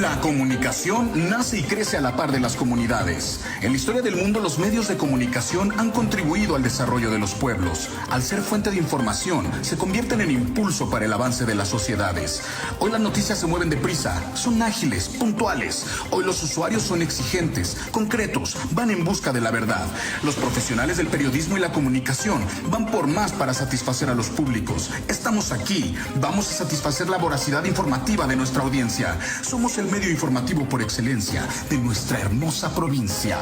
La comunicación nace y crece a la par de las comunidades. En la historia del mundo, los medios de comunicación han contribuido al desarrollo de los pueblos. Al ser fuente de información, se convierten en impulso para el avance de las sociedades. Hoy las noticias se mueven deprisa, son ágiles, puntuales. Hoy los usuarios son exigentes, concretos, van en busca de la verdad. Los profesionales del periodismo y la comunicación van por más para satisfacer a los públicos. Estamos aquí, vamos a satisfacer la voracidad informativa de nuestra audiencia. Somos el medio informativo por excelencia de nuestra hermosa provincia.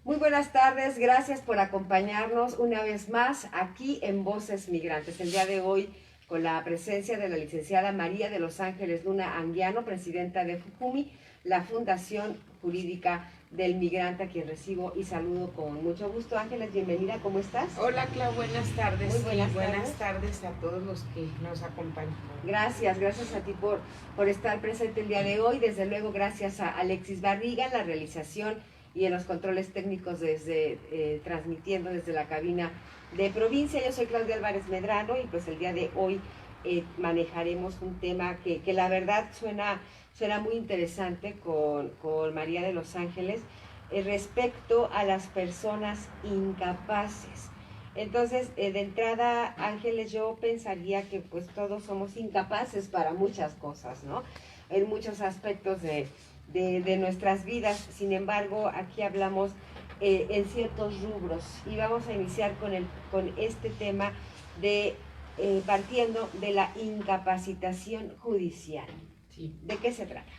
Muy buenas tardes, gracias por acompañarnos una vez más aquí en Voces Migrantes. El día de hoy con la presencia de la licenciada María de los Ángeles Luna Anguiano, presidenta de FUJUMI, la Fundación Jurídica del Migrante, a quien recibo y saludo con mucho gusto. Ángeles, bienvenida, ¿cómo estás? Hola, Clau, buenas tardes. Muy buenas tardes a todos los que nos acompañan. Gracias a ti por estar presente el día de hoy. Desde luego, gracias a Alexis Barriga en la realización y en los controles técnicos transmitiendo desde la cabina de provincia. Yo soy Claudia Álvarez Medrano y pues el día de hoy manejaremos un tema que la verdad suena muy interesante con María de los Ángeles respecto a las personas incapaces. Entonces, de entrada, Ángeles, yo pensaría que pues todos somos incapaces para muchas cosas, ¿no? En muchos aspectos de nuestras vidas. Sin embargo, aquí hablamos en ciertos rubros y vamos a iniciar con este tema partiendo de la incapacitación judicial. Sí. ¿De qué se trata?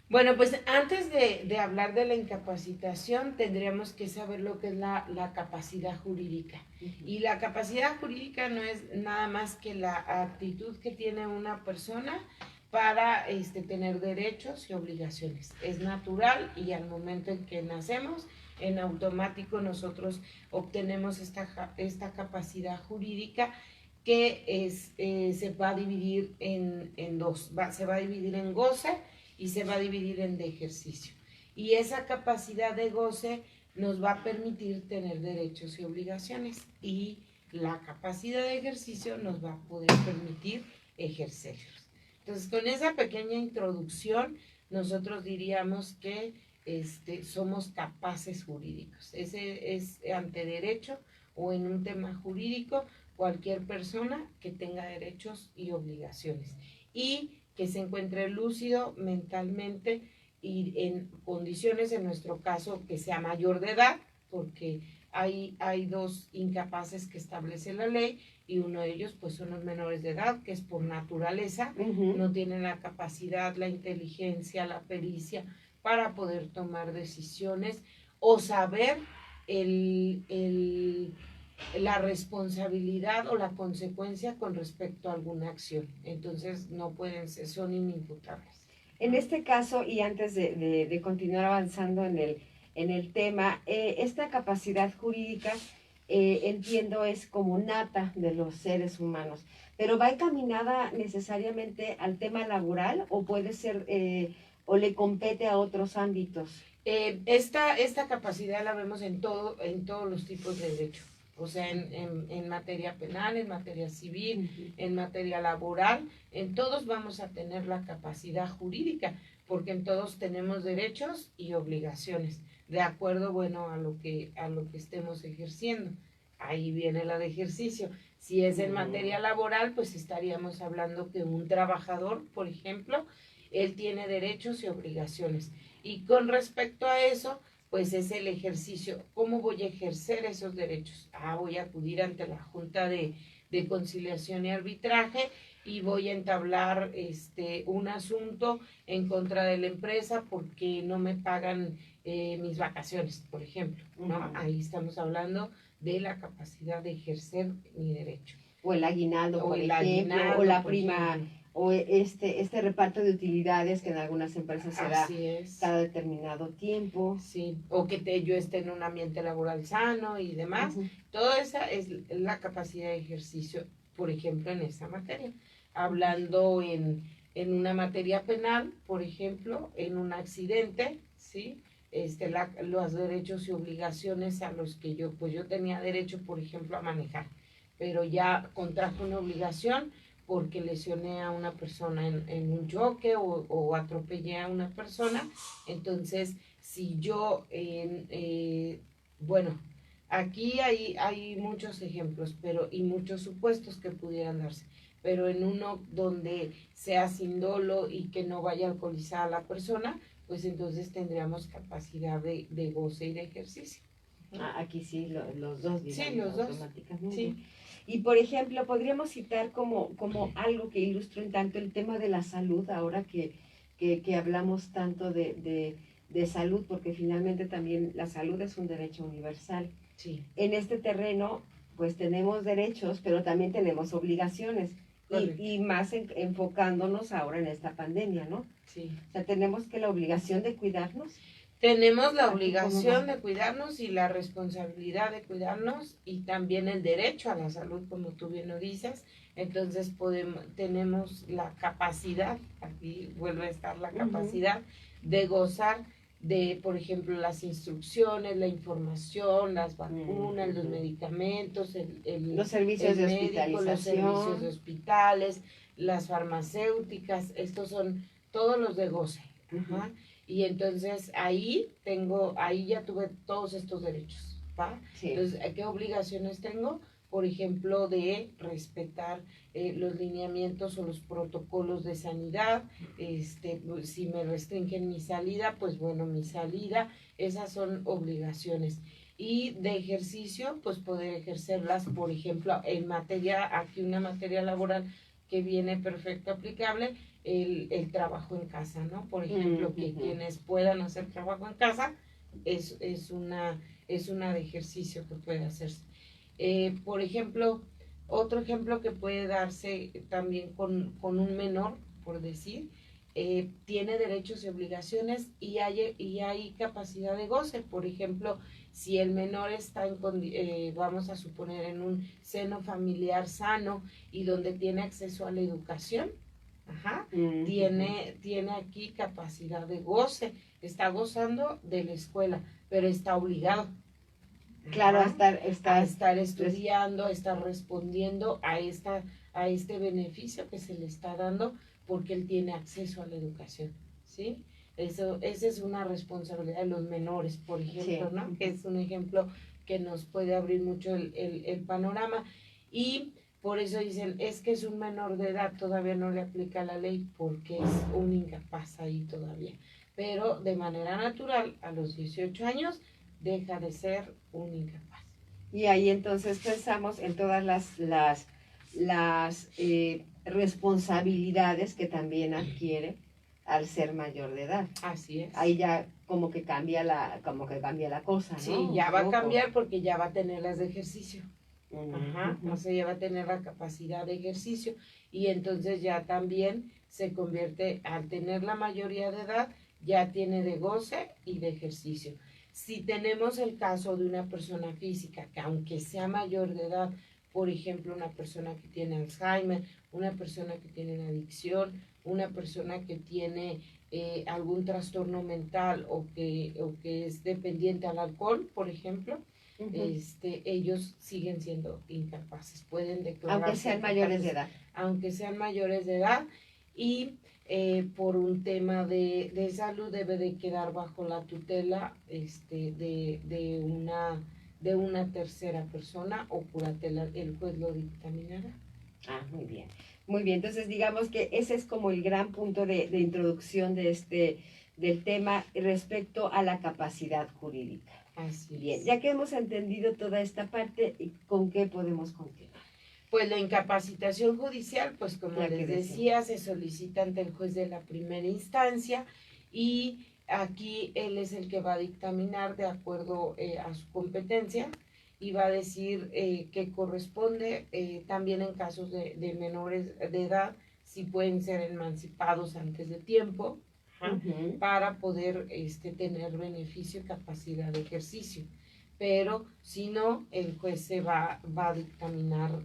Bueno, pues antes de hablar de la incapacitación, tendríamos que saber lo que es la capacidad jurídica. Y la capacidad jurídica no es nada más que la actitud que tiene una persona para tener derechos y obligaciones. Es natural y al momento en que nacemos, en automático nosotros obtenemos esta capacidad jurídica que se va a dividir en dos. Se va a dividir en goce y se va a dividir en de ejercicio. Y esa capacidad de goce nos va a permitir tener derechos y obligaciones. Y la capacidad de ejercicio nos va a poder permitir ejercerlos. Entonces, con esa pequeña introducción, nosotros diríamos que somos capaces jurídicos. Ese es ante derecho o en un tema jurídico, cualquier persona que tenga derechos y obligaciones y que se encuentre lúcido mentalmente y en condiciones, en nuestro caso, que sea mayor de edad, porque hay dos incapaces que establece la ley y uno de ellos pues son los menores de edad, que es por naturaleza, no tienen la capacidad, la inteligencia, la pericia para poder tomar decisiones o saber la responsabilidad o la consecuencia con respecto a alguna acción. Entonces no pueden ser, son inimputables. En este caso, y antes de continuar avanzando en el tema, esta capacidad jurídica, entiendo, es como nata de los seres humanos, pero ¿va encaminada necesariamente al tema laboral o puede ser, o le compete a otros ámbitos? Esta capacidad la vemos en todos los tipos de derecho. O sea, en materia penal, en materia civil, en materia laboral, en todos vamos a tener la capacidad jurídica, porque en todos tenemos derechos y obligaciones, de acuerdo, bueno, a lo que estemos ejerciendo. Ahí viene la de ejercicio. Si es en materia laboral, pues estaríamos hablando que un trabajador, por ejemplo, él tiene derechos y obligaciones. Y con respecto a eso, pues es el ejercicio. ¿Cómo voy a ejercer esos derechos? Voy a acudir ante la Junta de Conciliación y Arbitraje y voy a entablar un asunto en contra de la empresa porque no me pagan mis vacaciones, por ejemplo, ¿no? Ahí estamos hablando de la capacidad de ejercer mi derecho. O el aguinaldo, por ejemplo, o la prima, o este reparto de utilidades que en algunas empresas se da cada determinado tiempo. Sí, o que yo esté en un ambiente laboral sano y demás. Toda esa es la capacidad de ejercicio, por ejemplo, en esa materia. Hablando en en una materia penal, por ejemplo, en un accidente, ¿sí? Los derechos y obligaciones a los que yo tenía derecho, por ejemplo, a manejar, pero ya contrajo una obligación porque lesioné a una persona en un choque o atropellé a una persona. Entonces, si yo, bueno, aquí hay muchos ejemplos y muchos supuestos que pudieran darse, pero en uno donde sea sin dolo y que no vaya a alcoholizar a la persona, pues entonces tendríamos capacidad de goce y de ejercicio. Aquí sí, los dos, digamos, sí, los dos. automáticamente. Sí. Y por ejemplo, podríamos citar como algo que ilustre un tanto el tema de la salud, ahora que hablamos tanto de salud, porque finalmente también la salud es un derecho universal. Sí. En este terreno, pues tenemos derechos, pero también tenemos obligaciones. Y más enfocándonos ahora en esta pandemia, ¿no? Sí. O sea, tenemos que la obligación de cuidarnos. Tenemos la obligación de cuidarnos y la responsabilidad de cuidarnos y también el derecho a la salud, como tú bien lo dices. Entonces tenemos la capacidad, aquí vuelve a estar la capacidad de gozar de, por ejemplo, las instrucciones, la información, las vacunas, los medicamentos, los servicios de médico, hospitalización, los servicios de hospitales, las farmacéuticas, estos son todos los de goce. Ajá. Y entonces ahí ya tuve todos estos derechos, ¿va? Sí. Entonces, ¿qué obligaciones tengo? Por ejemplo, de respetar los lineamientos o los protocolos de sanidad, pues, si me restringen mi salida, pues bueno, mi salida, esas son obligaciones. Y de ejercicio, pues poder ejercerlas, por ejemplo, aquí una materia laboral que viene perfecto aplicable, el trabajo en casa, ¿no? Por ejemplo, que quienes puedan hacer trabajo en casa, es una de ejercicio que puede hacerse. Por ejemplo, otro ejemplo que puede darse también con un menor, por decir, tiene derechos y obligaciones y hay capacidad de goce. Por ejemplo, si el menor está vamos a suponer, en un seno familiar sano y donde tiene acceso a la educación, tiene aquí capacidad de goce, está gozando de la escuela, pero está obligado. Claro, a estar estudiando, a estar respondiendo a este beneficio que se le está dando porque él tiene acceso a la educación, ¿sí? Esa es una responsabilidad de los menores, por ejemplo, sí, ¿no? Que es un ejemplo que nos puede abrir mucho el panorama. Y por eso dicen, es que es un menor de edad, todavía no le aplica la ley porque es un incapaz ahí todavía. Pero de manera natural, a los 18 años, deja de ser un incapaz. Y ahí entonces pensamos en todas las responsabilidades que también adquiere al ser mayor de edad. Así es. Ahí ya como que cambia la cosa, ¿no? Sí, ya va a cambiar porque ya va a tener las de ejercicio. O sea, ya va a tener la capacidad de ejercicio y entonces ya también se convierte, al tener la mayoría de edad, ya tiene de goce y de ejercicio. Si tenemos el caso de una persona física que aunque sea mayor de edad, por ejemplo, una persona que tiene Alzheimer, una persona que tiene una adicción, una persona que tiene algún trastorno mental o que es dependiente al alcohol, por ejemplo, ellos siguen siendo incapaces, pueden declarar. Aunque sean mayores de edad. Aunque sean mayores de edad y por un tema de salud debe de quedar bajo la tutela de una tercera persona o curatela, el juez lo dictaminará. Muy bien. Muy bien, entonces digamos que ese es como el gran punto de introducción del tema respecto a la capacidad jurídica. Así es. Bien, ya que hemos entendido toda esta parte, ¿con qué podemos continuar? Pues la incapacitación judicial, pues como les decía, se solicita ante el juez de la primera instancia y aquí él es el que va a dictaminar de acuerdo a su competencia y va a decir que corresponde también en casos de menores de edad, si pueden ser emancipados antes de tiempo, para poder tener beneficio y capacidad de ejercicio. Pero si no, el juez se va a dictaminar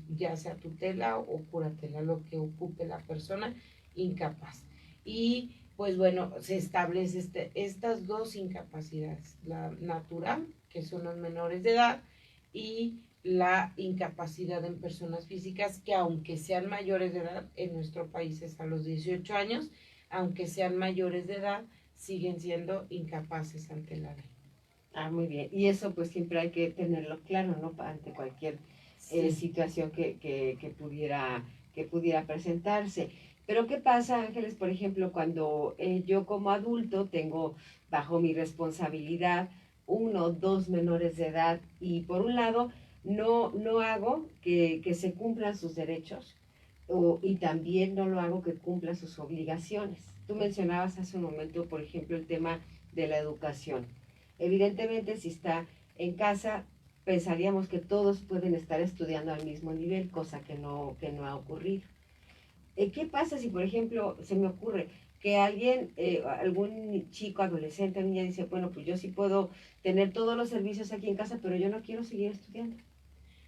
ya sea tutela o curatela, lo que ocupe la persona, incapaz. Y pues bueno, se establece estas dos incapacidades, la natural, que son los menores de edad, y la incapacidad en personas físicas que aunque sean mayores de edad, en nuestro país es a los 18 años, aunque sean mayores de edad, siguen siendo incapaces ante la ley. Ah, muy bien. Y eso pues siempre hay que tenerlo claro, ¿no? Ante cualquier situación que pudiera presentarse. Pero ¿qué pasa, Ángeles, por ejemplo, cuando yo como adulto tengo bajo mi responsabilidad 1 o 2 menores de edad y por un lado no hago que se cumplan sus derechos y también no lo hago que cumplan sus obligaciones? Tú mencionabas hace un momento, por ejemplo, el tema de la educación. Evidentemente, si está en casa, pensaríamos que todos pueden estar estudiando al mismo nivel, cosa que no ha ocurrido. ¿Qué pasa si, por ejemplo, se me ocurre que alguien, algún chico, adolescente, niña dice, bueno, pues yo sí puedo tener todos los servicios aquí en casa, pero yo no quiero seguir estudiando?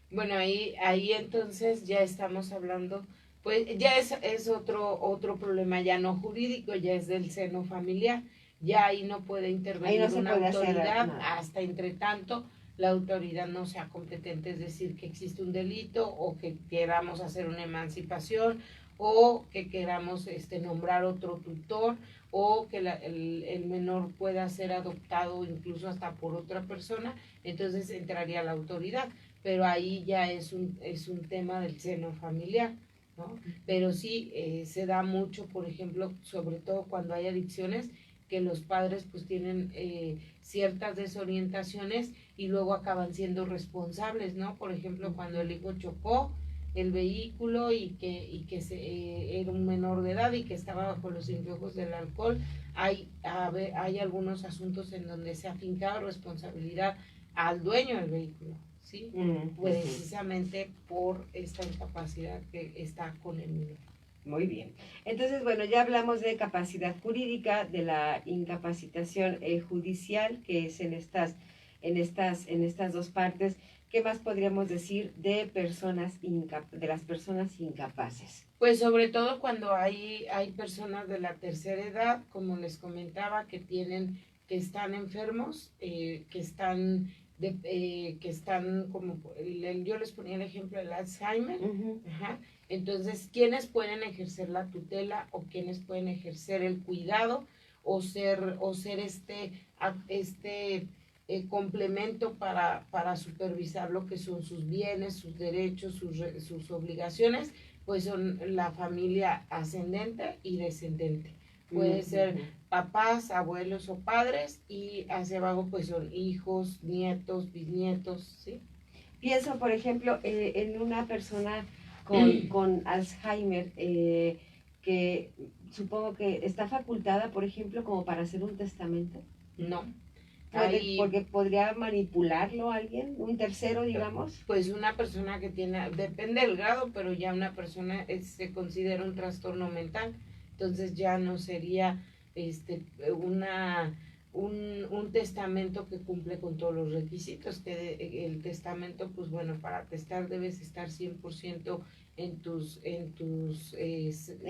Bueno, ahí entonces ya estamos hablando, pues ya es otro problema, ya no jurídico, ya es del seno familiar, ya ahí no puede intervenir una autoridad hasta entre tanto la autoridad no sea competente, es decir, que existe un delito o que queramos hacer una emancipación o que queramos nombrar otro tutor o que el menor pueda ser adoptado incluso hasta por otra persona, entonces entraría la autoridad, pero ahí ya es un tema del seno familiar, ¿no? Pero sí se da mucho, por ejemplo, sobre todo cuando hay adicciones, que los padres pues tienen ciertas desorientaciones y luego acaban siendo responsables, ¿no? Por ejemplo, cuando el hijo chocó el vehículo y que era un menor de edad y que estaba bajo los influjos del alcohol, hay algunos asuntos en donde se ha fincado responsabilidad al dueño del vehículo, ¿sí? Precisamente por esta incapacidad que está con el niño. Muy bien. Entonces, bueno, ya hablamos de capacidad jurídica, de la incapacitación judicial, que es en estas dos partes. ¿Qué más podríamos decir de las personas incapaces? Pues sobre todo cuando hay personas de la tercera edad, como les comentaba, que están enfermos, que están como yo les ponía el ejemplo del Alzheimer. Ajá. Entonces, ¿quiénes pueden ejercer la tutela o quiénes pueden ejercer el cuidado o ser complemento para supervisar lo que son sus bienes, sus derechos, sus obligaciones? Pues son la familia ascendente y descendente. Puede ser papás, abuelos o padres, y hacia abajo pues son hijos, nietos, bisnietos, ¿sí? Pienso, por ejemplo, en una persona con Alzheimer, que supongo que está facultada, por ejemplo, como para hacer un testamento. No. Porque podría manipularlo alguien, un tercero, digamos. Pues una persona que depende del grado, pero ya una persona se considera un trastorno mental, entonces ya no sería un testamento que cumple con todos los requisitos, que el testamento, pues bueno, para atestar debes estar 100% en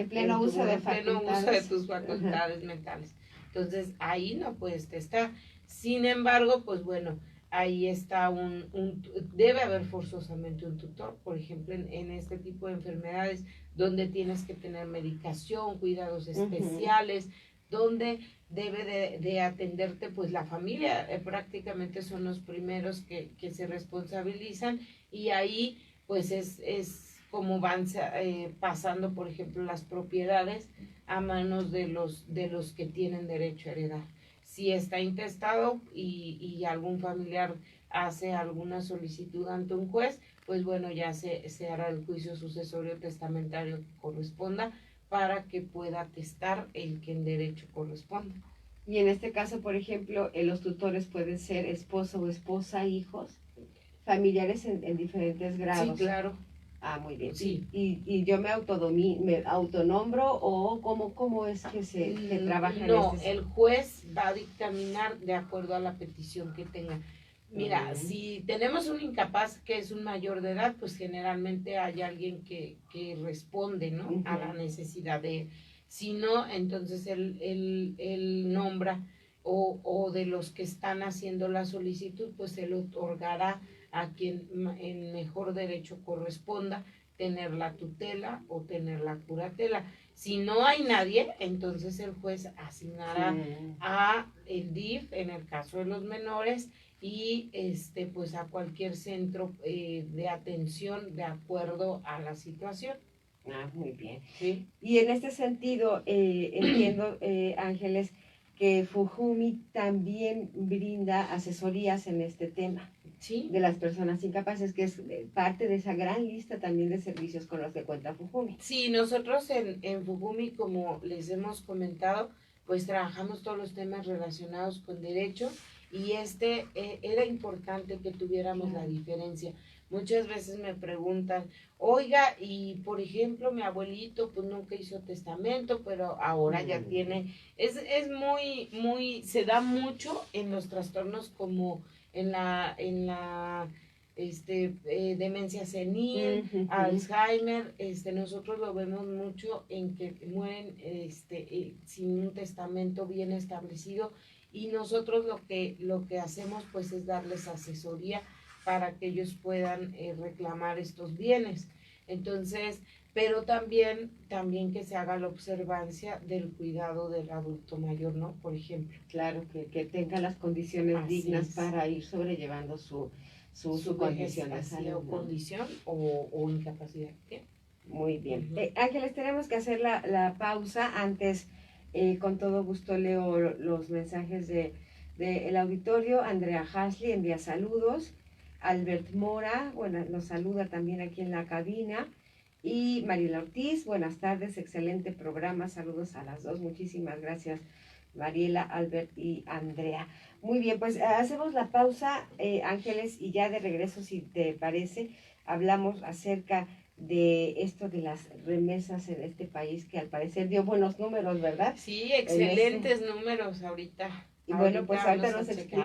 pleno uso de tus facultades mentales. Entonces ahí no puedes testar. Sin embargo, pues bueno, ahí está debe haber forzosamente un tutor, por ejemplo, en este tipo de enfermedades, donde tienes que tener medicación, cuidados especiales, donde debe de atenderte pues la familia, prácticamente son los primeros que se responsabilizan, y ahí pues es como van pasando, por ejemplo, las propiedades a manos de los que tienen derecho a heredar. Si está intestado y algún familiar hace alguna solicitud ante un juez, pues bueno, ya se hará el juicio sucesorio testamentario que corresponda para que pueda atestar el que en derecho corresponde. Y en este caso, por ejemplo, los tutores pueden ser esposo o esposa, hijos, familiares en diferentes grados. Sí, claro. Ah, muy bien. Sí. ¿Y yo me autonombro o cómo es que se trabaja? No, el juez va a dictaminar de acuerdo a la petición que tenga. Mira, si tenemos un incapaz que es un mayor de edad, pues generalmente hay alguien que responde, ¿no? A la necesidad de él. Si no, entonces él nombra o de los que están haciendo la solicitud, pues se le otorgará a quien en mejor derecho corresponda tener la tutela o tener la curatela. Si no hay nadie, entonces el juez asignará a el DIF en el caso de los menores y pues a cualquier centro de atención de acuerdo a la situación. Muy bien. Sí. Y en este sentido, entiendo, Ángeles, que Fujumi también brinda asesorías en este tema. Sí. De las personas incapaces, que es parte de esa gran lista también de servicios con los que cuenta Fujumi. Sí, nosotros en Fujumi, como les hemos comentado, pues trabajamos todos los temas relacionados con derecho y era importante que tuviéramos la diferencia. Muchas veces me preguntan, oiga, y por ejemplo, mi abuelito pues nunca hizo testamento, pero ahora ya tiene, es muy, se da mucho en los trastornos como en la demencia senil, Alzheimer, nosotros lo vemos mucho en que mueren sin un testamento bien establecido y nosotros lo que hacemos pues es darles asesoría para que ellos puedan reclamar estos bienes. Entonces, pero también que se haga la observancia del cuidado del adulto mayor, ¿no? Por ejemplo. Claro, que tenga las condiciones Así dignas es. para ir sobrellevando su condición de salud, o condición o incapacidad. ¿Qué? Muy bien. Ángeles, tenemos que hacer la pausa. Antes, con todo gusto leo los mensajes del auditorio. Andrea Hasley envía saludos. Albert Mora, bueno, nos saluda también aquí en la cabina. Y Mariela Ortiz, buenas tardes, excelente programa, saludos a las dos, muchísimas gracias Mariela, Albert y Andrea. Muy bien, pues hacemos la pausa, Ángeles, y ya de regreso, si te parece, hablamos acerca de esto de las remesas en este país, que al parecer dio buenos números, ¿verdad? Sí, excelentes números ahorita. Y bueno, pues ahorita nos explica.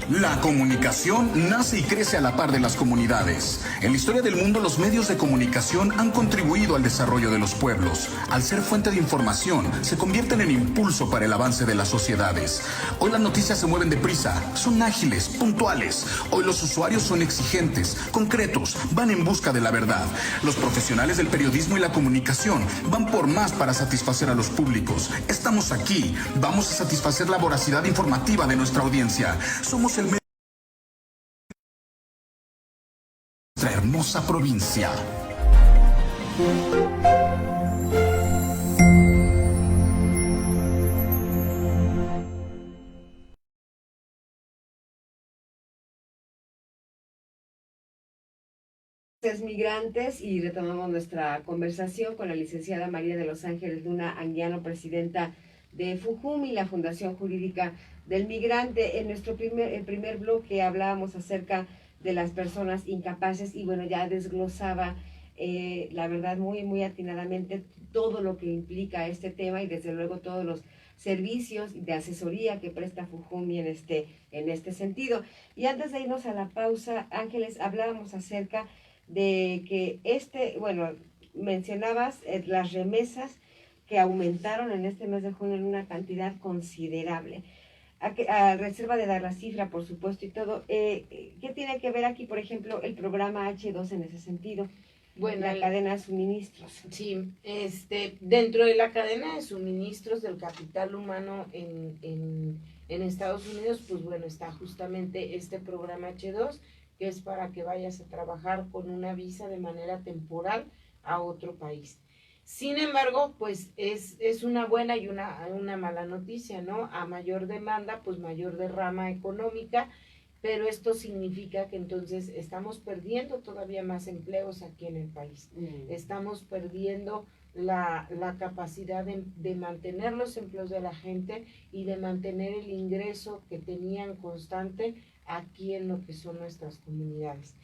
La comunicación nace y crece a la par de las comunidades. En la historia del mundo, los medios de comunicación han contribuido al desarrollo de los pueblos. Al ser fuente de información, se convierten en impulso para el avance de las sociedades. Hoy las noticias se mueven deprisa, son ágiles, puntuales. Hoy los usuarios son exigentes, concretos, van en busca de la verdad. Los profesionales del periodismo y la comunicación van por más para satisfacer a los públicos. Estamos aquí, vamos a satisfacer la voracidad informativa de nuestra audiencia. Somos el medio de nuestra hermosa provincia. Migrantes, y retomamos nuestra conversación con la licenciada María de los Ángeles Luna Anguiano, presidenta de Fujumi, la Fundación Jurídica del Migrante. En nuestro primer bloque hablábamos acerca de las personas incapaces y bueno, ya desglosaba la verdad muy atinadamente todo lo que implica este tema y desde luego todos los servicios de asesoría que presta Fujumi en este sentido. Y antes de irnos a la pausa, Ángeles, hablábamos acerca de que mencionabas las remesas que aumentaron en este mes de junio en una cantidad considerable. a reserva de dar la cifra, por supuesto, y todo, ¿qué tiene que ver aquí, por ejemplo, el programa H2 en ese sentido? Bueno, la cadena de suministros. Sí, dentro de la cadena de suministros del capital humano en Estados Unidos, pues bueno, está justamente este programa H2, que es para que vayas a trabajar con una visa de manera temporal a otro país. Sin embargo, pues es una buena y una mala noticia, ¿no? A mayor demanda, pues mayor derrama económica, pero esto significa que entonces estamos perdiendo todavía más empleos aquí en el país. Estamos perdiendo la capacidad de mantener los empleos de la gente y de mantener el ingreso que tenían constante aquí en lo que son nuestras comunidades.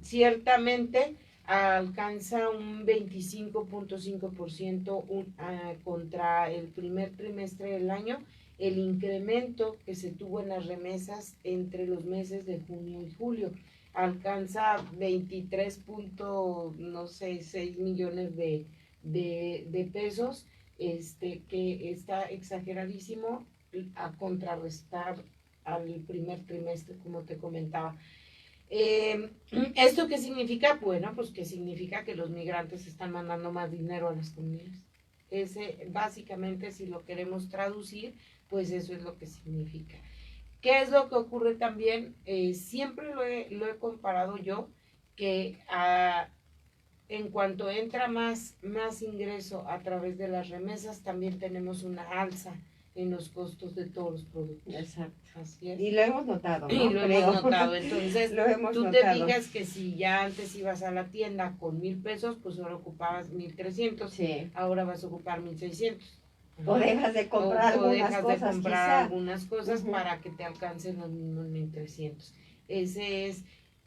Ciertamente alcanza un 25.5% contra el primer trimestre del año, el incremento que se tuvo en las remesas entre los meses de junio y julio. Alcanza 23.6 millones de pesos, que está exageradísimo a contrarrestar al primer trimestre, como te comentaba. ¿Esto qué significa? Bueno, pues que significa que los migrantes están mandando más dinero a las comunidades. Básicamente, si lo queremos traducir, pues eso es lo que significa. ¿Qué es lo que ocurre también? Siempre lo he comparado yo, que en cuanto entra más ingreso a través de las remesas, también tenemos una alza en los costos de todos los productos. Exacto. Así es. Y lo hemos notado, ¿no? Y lo hemos notado. Entonces, tú te fijas que si ya antes ibas a la tienda con 1,000 pesos, pues ahora ocupabas 1,300. Sí. Ahora vas a ocupar 1,600. O dejas de comprar algunas cosas para que te alcancen los mismos 1,300. Ese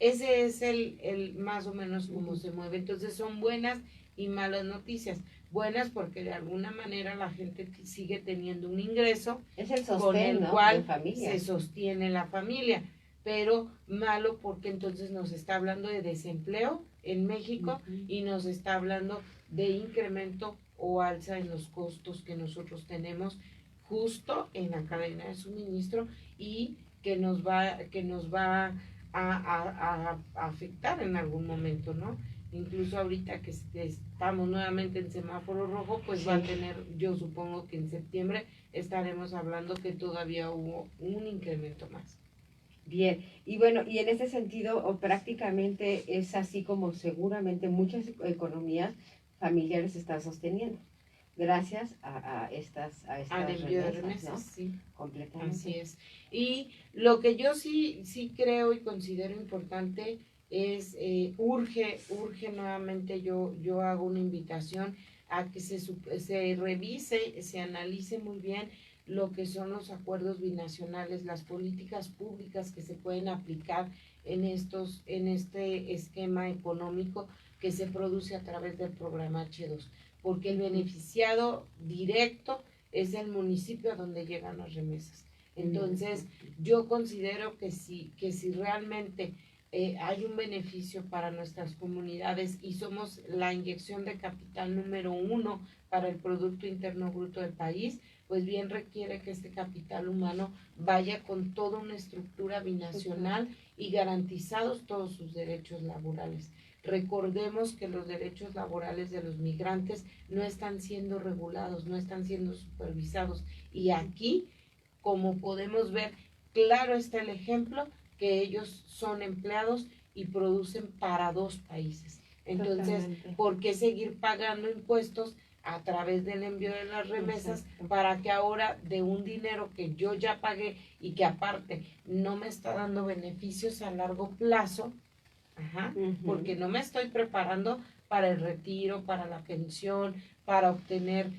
es el más o menos cómo se mueve. Entonces son buenas y malas noticias. Buenas porque de alguna manera la gente sigue teniendo un ingreso, es el sostén, con el ¿no? cual familia. se sostiene la familia. Pero malo porque entonces nos está hablando de desempleo en México y nos está hablando de incremento o alza en los costos que nosotros tenemos justo en la cadena de suministro y que nos va a afectar en algún momento, ¿no? Incluso ahorita que estamos nuevamente en semáforo rojo, pues sí. Va a tener, yo supongo que en septiembre estaremos hablando que todavía hubo un incremento más. Bien, y bueno, y en ese sentido, o prácticamente es así como seguramente muchas economías familiares se están sosteniendo, gracias a estas remesas, ¿no? Sí. Completamente. Así es. Y lo que yo sí creo y considero importante es, urge nuevamente, yo hago una invitación a que se revise, se analice muy bien lo que son los acuerdos binacionales, las políticas públicas que se pueden aplicar en este esquema económico que se produce a través del programa H2, porque el beneficiado directo es el municipio a donde llegan las remesas. Entonces, yo considero que si realmente hay un beneficio para nuestras comunidades y somos la inyección de capital número 1 para el Producto Interno Bruto del país, pues bien requiere que este capital humano vaya con toda una estructura binacional y garantizados todos sus derechos laborales. Recordemos que los derechos laborales de los migrantes no están siendo regulados, no están siendo supervisados. Y aquí, como podemos ver, claro está el ejemplo que ellos son empleados y producen para 2 países. Entonces, totalmente. ¿Por qué seguir pagando impuestos a través del envío de las remesas? Exacto. Para que ahora de un dinero que yo ya pagué y que aparte no me está dando beneficios a largo plazo, porque no me estoy preparando para el retiro, para la pensión, para obtener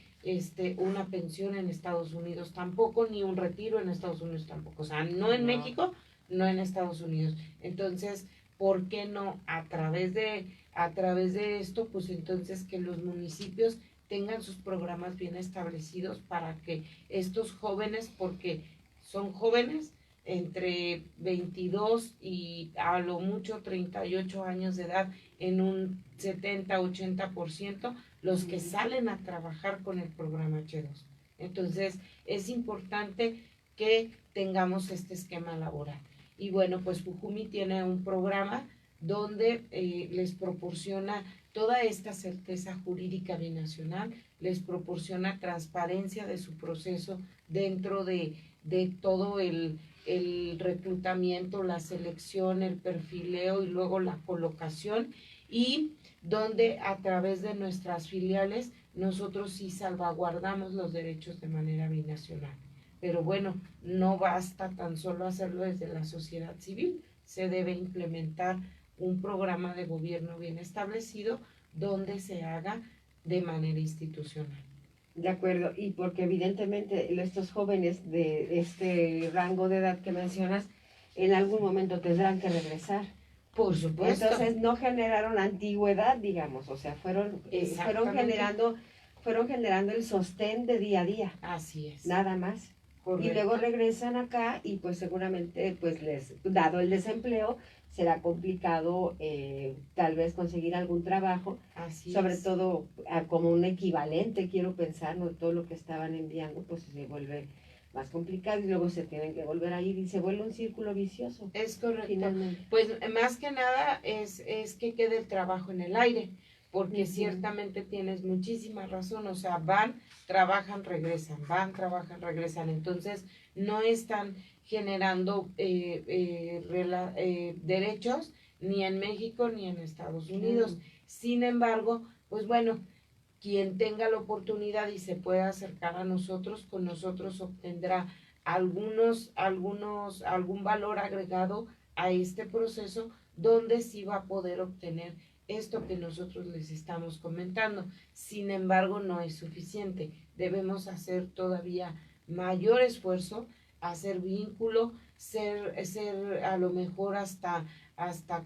una pensión en Estados Unidos tampoco, ni un retiro en Estados Unidos tampoco, o sea, no en México, no en Estados Unidos. Entonces, ¿por qué no a través de esto, pues entonces que los municipios tengan sus programas bien establecidos para que estos jóvenes, porque son jóvenes entre 22 y a lo mucho 38 años de edad, en un 70-80%, los que salen a trabajar con el programa H2. Entonces, es importante que tengamos este esquema laboral. Y bueno, pues Fujumi tiene un programa donde les proporciona toda esta certeza jurídica binacional, les proporciona transparencia de su proceso dentro de todo el reclutamiento, la selección, el perfileo y luego la colocación, y donde a través de nuestras filiales nosotros sí salvaguardamos los derechos de manera binacional. Pero bueno, no basta tan solo hacerlo desde la sociedad civil, se debe implementar un programa de gobierno bien establecido donde se haga de manera institucional. De acuerdo, y porque evidentemente estos jóvenes de este rango de edad que mencionas, en algún momento tendrán que regresar. Por supuesto. Entonces no generaron antigüedad, digamos, o sea, fueron generando el sostén de día a día. Así es. Nada más. Correcto. Y luego regresan acá y pues seguramente, pues dado el desempleo, será complicado tal vez conseguir algún trabajo. Así sobre es. todo como un equivalente, quiero pensar, no todo lo que estaban enviando, pues se vuelve más complicado y luego se tienen que volver a ir y se vuelve un círculo vicioso. Es correcto. Finalmente. Pues más que nada es que quede el trabajo en el aire, porque ciertamente tienes muchísima razón, o sea, van, trabajan, regresan, van, trabajan, regresan, entonces no están generando derechos ni en México ni en Estados Unidos. Sin embargo, pues bueno, quien tenga la oportunidad y se pueda acercar a nosotros, con nosotros obtendrá algún valor agregado a este proceso, donde sí va a poder obtener esto que nosotros les estamos comentando. Sin embargo, no es suficiente. Debemos hacer todavía mayor esfuerzo, hacer vínculo, ser a lo mejor hasta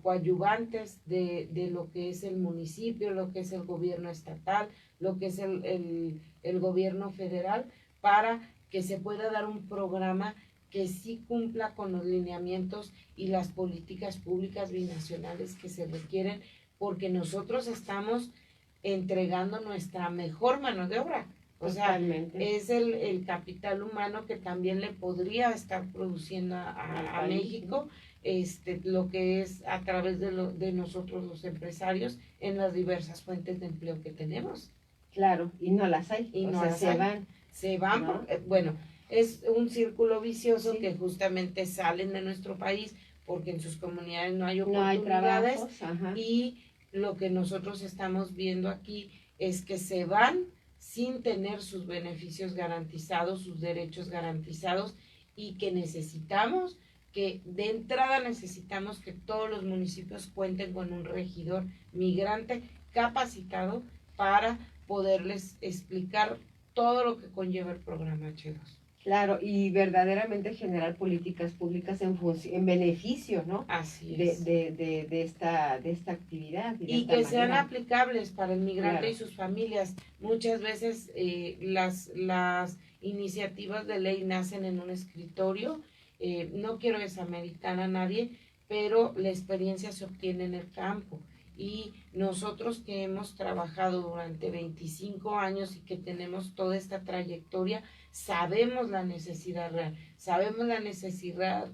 coadyuvantes de lo que es el municipio, lo que es el gobierno estatal, lo que es el gobierno federal, para que se pueda dar un programa que sí cumpla con los lineamientos y las políticas públicas binacionales que se requieren, porque nosotros estamos entregando nuestra mejor mano de obra. O Totalmente. sea, es el capital humano que también le podría estar produciendo a México, lo que es a través de nosotros los empresarios en las diversas fuentes de empleo que tenemos. Claro, y no las hay, y o no sea, las se hay. van. Se van, ¿no? porque, bueno, es un círculo vicioso, Sí. que justamente salen de nuestro país porque en sus comunidades no hay No hay oportunidades, trabajos, ajá. y lo que nosotros estamos viendo aquí es que se van sin tener sus beneficios garantizados, sus derechos garantizados, y que de entrada necesitamos que todos los municipios cuenten con un regidor migrante capacitado para poderles explicar todo lo que conlleva el programa H2. Claro, y verdaderamente generar políticas públicas en beneficio, ¿no? Así es. De esta actividad. Y que sean aplicables para el migrante, claro, y sus familias. Muchas veces las iniciativas de ley nacen en un escritorio. No quiero desameritar a nadie, pero la experiencia se obtiene en el campo. Y nosotros que hemos trabajado durante 25 años y que tenemos toda esta trayectoria, sabemos la necesidad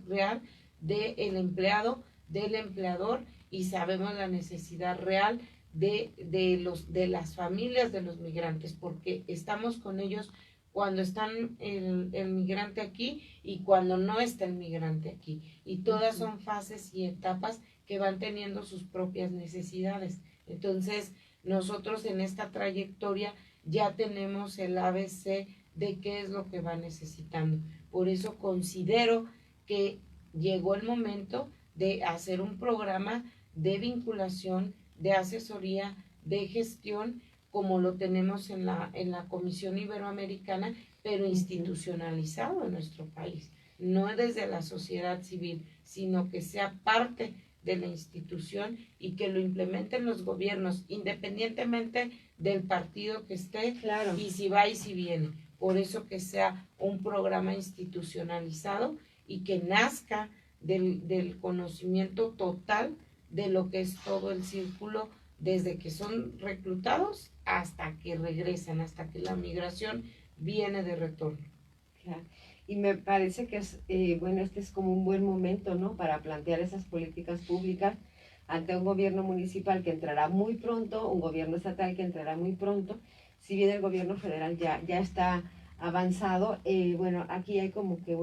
real del empleado, del empleador, y sabemos la necesidad real de las familias de los migrantes, porque estamos con ellos cuando están el migrante aquí y cuando no está el migrante aquí. Y todas son fases y etapas que van teniendo sus propias necesidades. Entonces, nosotros en esta trayectoria ya tenemos el ABC de qué es lo que va necesitando. Por eso considero que llegó el momento de hacer un programa de vinculación, de asesoría, de gestión, como lo tenemos en la Comisión Iberoamericana, pero institucionalizado en nuestro país. No desde la sociedad civil, sino que sea parte de la institución y que lo implementen los gobiernos, independientemente del partido que esté, claro, y si va y si viene. Por eso que sea un programa institucionalizado y que nazca del conocimiento total de lo que es todo el círculo, desde que son reclutados hasta que regresan, hasta que la migración viene de retorno. Claro. y me parece que es, bueno, este es como un buen momento, ¿no?, para plantear esas políticas públicas ante un gobierno municipal que entrará muy pronto, un gobierno estatal que entrará muy pronto, si bien el gobierno federal ya está avanzado, bueno, aquí hay como que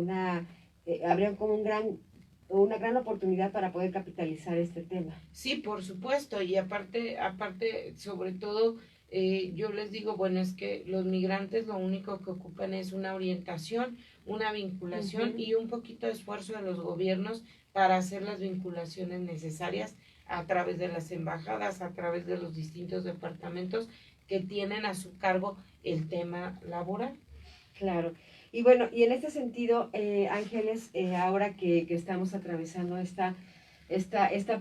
habría como una gran oportunidad para poder capitalizar este tema. Sí, por supuesto, y aparte, sobre todo, yo les digo, bueno, es que los migrantes lo único que ocupan es una orientación, una vinculación y un poquito de esfuerzo de los gobiernos para hacer las vinculaciones necesarias a través de las embajadas, a través de los distintos departamentos que tienen a su cargo el tema laboral. Claro. Y bueno, y en este sentido, Ángeles, ahora que estamos atravesando esta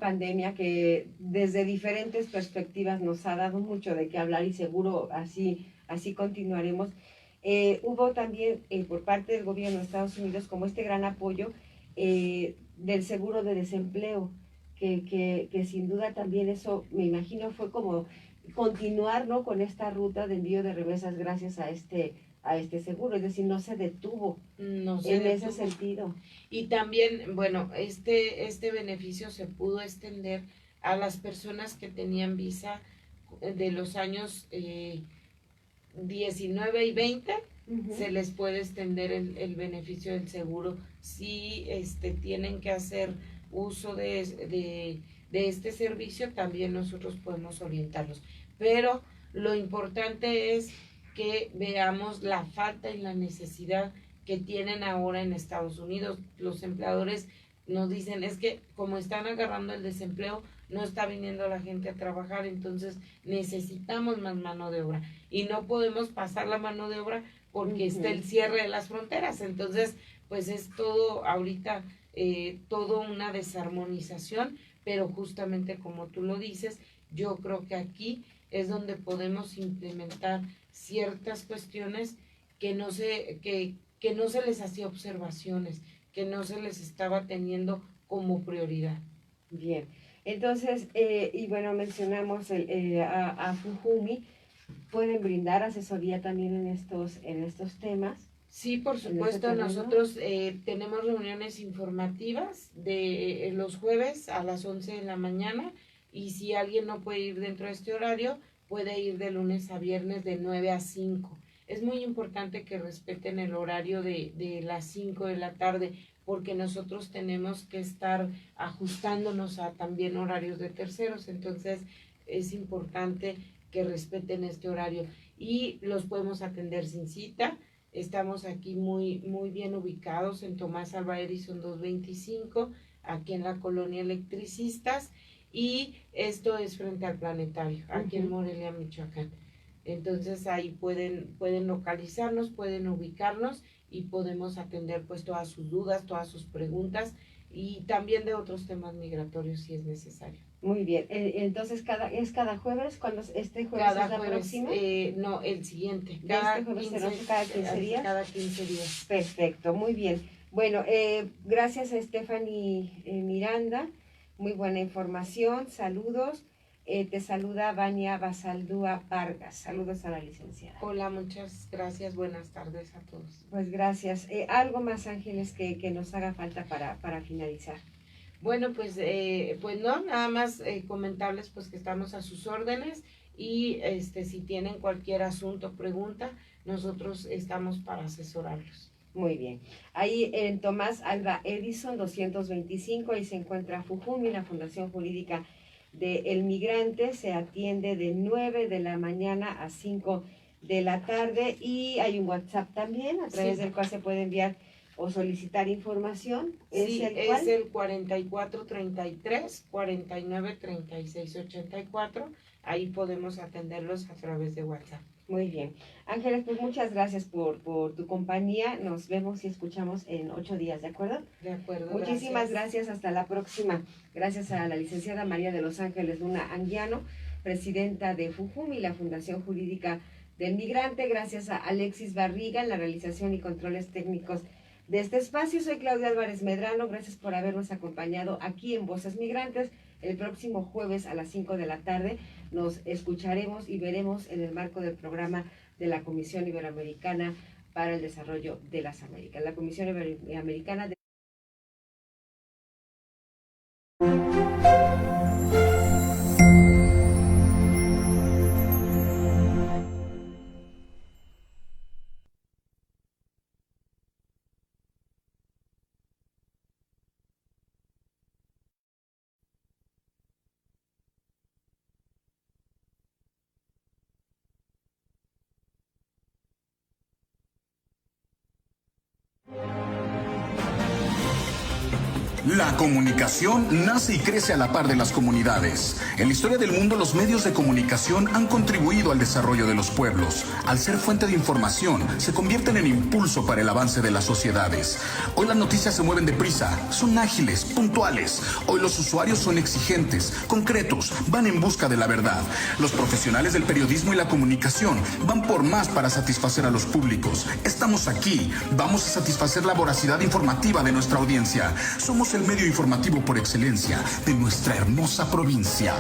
pandemia que desde diferentes perspectivas nos ha dado mucho de qué hablar y seguro así continuaremos, hubo también por parte del gobierno de Estados Unidos como este gran apoyo del seguro de desempleo, que sin duda también eso, me imagino, fue como continuar, ¿no?, con esta ruta de envío de remesas gracias a este seguro, es decir, no se detuvo ese sentido. Y también, bueno, este beneficio se pudo extender a las personas que tenían visa de los años 19 y 20, se les puede extender el beneficio del seguro si tienen que hacer uso de este servicio, también nosotros podemos orientarlos. Pero lo importante es que veamos la falta y la necesidad que tienen ahora en Estados Unidos. Los empleadores nos dicen, es que como están agarrando el desempleo, no está viniendo la gente a trabajar, entonces necesitamos más mano de obra. Y no podemos pasar la mano de obra porque está el cierre de las fronteras. Entonces, pues es todo ahorita, todo una desarmonización, pero justamente como tú lo dices, yo creo que aquí es donde podemos implementar ciertas cuestiones que no se les hacía observaciones, que no se les estaba teniendo como prioridad. Bien, entonces, y bueno, mencionamos a FUJUMI, ¿pueden brindar asesoría también en estos temas? Sí, por supuesto, nosotros tenemos reuniones informativas de los jueves a las 11 de la mañana, y si alguien no puede ir dentro de este horario, puede ir de lunes a viernes de 9 a 5. Es muy importante que respeten el horario de las 5 de la tarde, porque nosotros tenemos que estar ajustándonos a también horarios de terceros, entonces es importante que respeten este horario y los podemos atender sin cita. Estamos aquí muy bien ubicados en Tomás Alva Edison 225, aquí en la colonia Electricistas, y esto es frente al Planetario, aquí en Morelia, Michoacán. Entonces ahí pueden localizarnos, pueden ubicarnos y podemos atender pues todas sus dudas, todas sus preguntas y también de otros temas migratorios si es necesario. Muy bien, entonces cada jueves, cuando este jueves cada es la jueves, próxima. No, el siguiente. Cada jueves 15, cada 15 días. Cada 15 días. Perfecto, muy bien. Bueno, gracias a Stephanie Miranda, muy buena información, saludos. Te saluda Vania Basaldúa Vargas. Saludos a la licenciada. Hola, muchas gracias. Buenas tardes a todos. Pues gracias. ¿Algo más, Ángeles, que nos haga falta para finalizar? Bueno, pues no, nada más comentarles pues que estamos a sus órdenes y si tienen cualquier asunto o pregunta, nosotros estamos para asesorarlos. Muy bien. Ahí en Tomás Alva Edison 225, ahí se encuentra FUJUMI, la Fundación Jurídica del Migrante. Se atiende de 9 de la mañana a 5 de la tarde y hay un WhatsApp también a través del cual se puede enviar o solicitar información. Sí, es el 4433-493684. Ahí podemos atenderlos a través de WhatsApp. Muy bien. Ángeles, pues muchas gracias por tu compañía. Nos vemos y escuchamos en 8 días, ¿de acuerdo? De acuerdo. Muchísimas gracias. Hasta la próxima. Gracias a la licenciada María de los Ángeles Luna Anguiano, presidenta de FUJUMI, la Fundación Jurídica del Migrante. Gracias a Alexis Barriga en la realización y controles técnicos de este espacio. Soy Claudia Álvarez Medrano. Gracias por habernos acompañado aquí en Voces Migrantes. El próximo jueves a las 5 de la tarde nos escucharemos y veremos en el marco del programa de la Comisión Iberoamericana para el Desarrollo de las Américas. La Comisión Iberoamericana de La comunicación nace y crece a la par de las comunidades. En la historia del mundo, los medios de comunicación han contribuido al desarrollo de los pueblos. Al ser fuente de información, se convierten en impulso para el avance de las sociedades. Hoy las noticias se mueven deprisa, son ágiles, puntuales. Hoy los usuarios son exigentes, concretos, van en busca de la verdad. Los profesionales del periodismo y la comunicación van por más para satisfacer a los públicos. Estamos aquí, vamos a satisfacer la voracidad informativa de nuestra audiencia. Somos el medio informativo por excelencia de nuestra hermosa provincia.